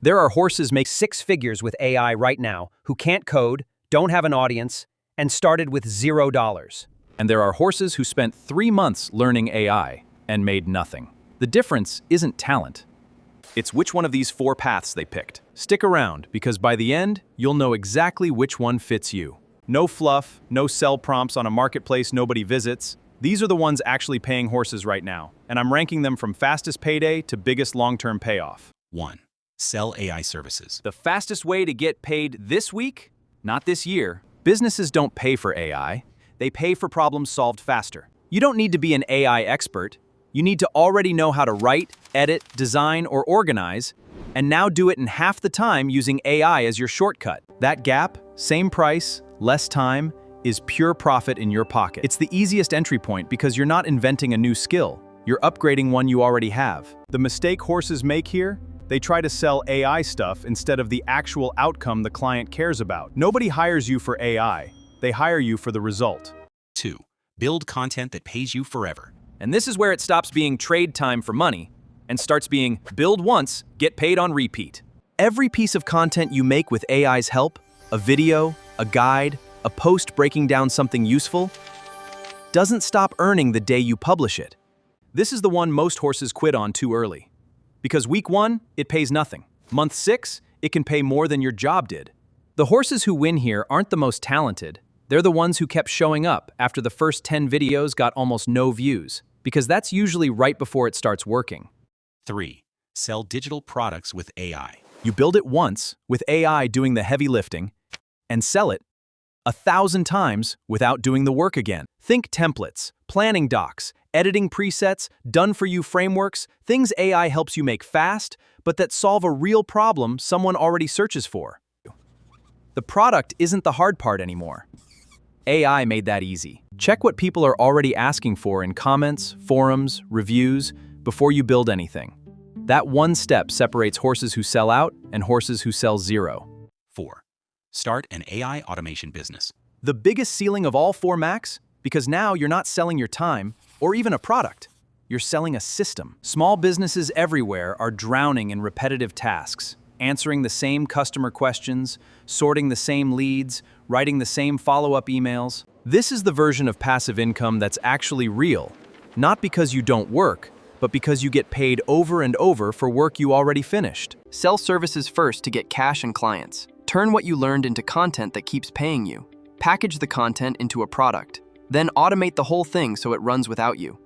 There are horses make six figures with AI right now who can't code, don't have an audience, and started with $0. And there are horses who spent 3 months learning AI and made nothing. The difference isn't talent. It's which one of these 4 paths they picked. Stick around, because by the end, you'll know exactly which one fits you. No fluff, no sell prompts on a marketplace nobody visits. These are the ones actually paying horses right now, and I'm ranking them from fastest payday to biggest long-term payoff. 1. Sell AI services. The fastest way to get paid this week? Not this year. Businesses don't pay for AI. They pay for problems solved faster. You don't need to be an AI expert. You need to already know how to write, edit, design, or organize, and now do it in half the time using AI as your shortcut. That gap, same price, less time, is pure profit in your pocket. It's the easiest entry point because you're not inventing a new skill. You're upgrading one you already have. The mistake horses make here? They try to sell AI stuff instead of the actual outcome the client cares about. Nobody hires you for AI. They hire you for the result. 2. Build content that pays you forever. And this is where it stops being trade time for money and starts being build once, get paid on repeat. Every piece of content you make with AI's help, a video, a guide, a post breaking down something useful, doesn't stop earning the day you publish it. This is the one most horses quit on too early. Because week 1, it pays nothing. Month 6, it can pay more than your job did. The horses who win here aren't the most talented. They're the ones who kept showing up after the first 10 videos got almost no views, because that's usually right before it starts working. 3. Sell digital products with AI. You build it once, with AI doing the heavy lifting, and sell it 1,000 times without doing the work again. Think templates, planning docs, editing presets, done-for-you frameworks, things AI helps you make fast, but that solve a real problem someone already searches for. The product isn't the hard part anymore. AI made that easy. Check what people are already asking for in comments, forums, reviews, before you build anything. That one step separates horses who sell out and horses who sell zero. 4. Start an AI automation business. The biggest ceiling of all 4 Macs? Because now you're not selling your time or even a product. You're selling a system. Small businesses everywhere are drowning in repetitive tasks, answering the same customer questions, sorting the same leads, writing the same follow-up emails. This is the version of passive income that's actually real, not because you don't work, but because you get paid over and over for work you already finished. Sell services first to get cash and clients. Turn what you learned into content that keeps paying you. Package the content into a product. Then automate the whole thing so it runs without you.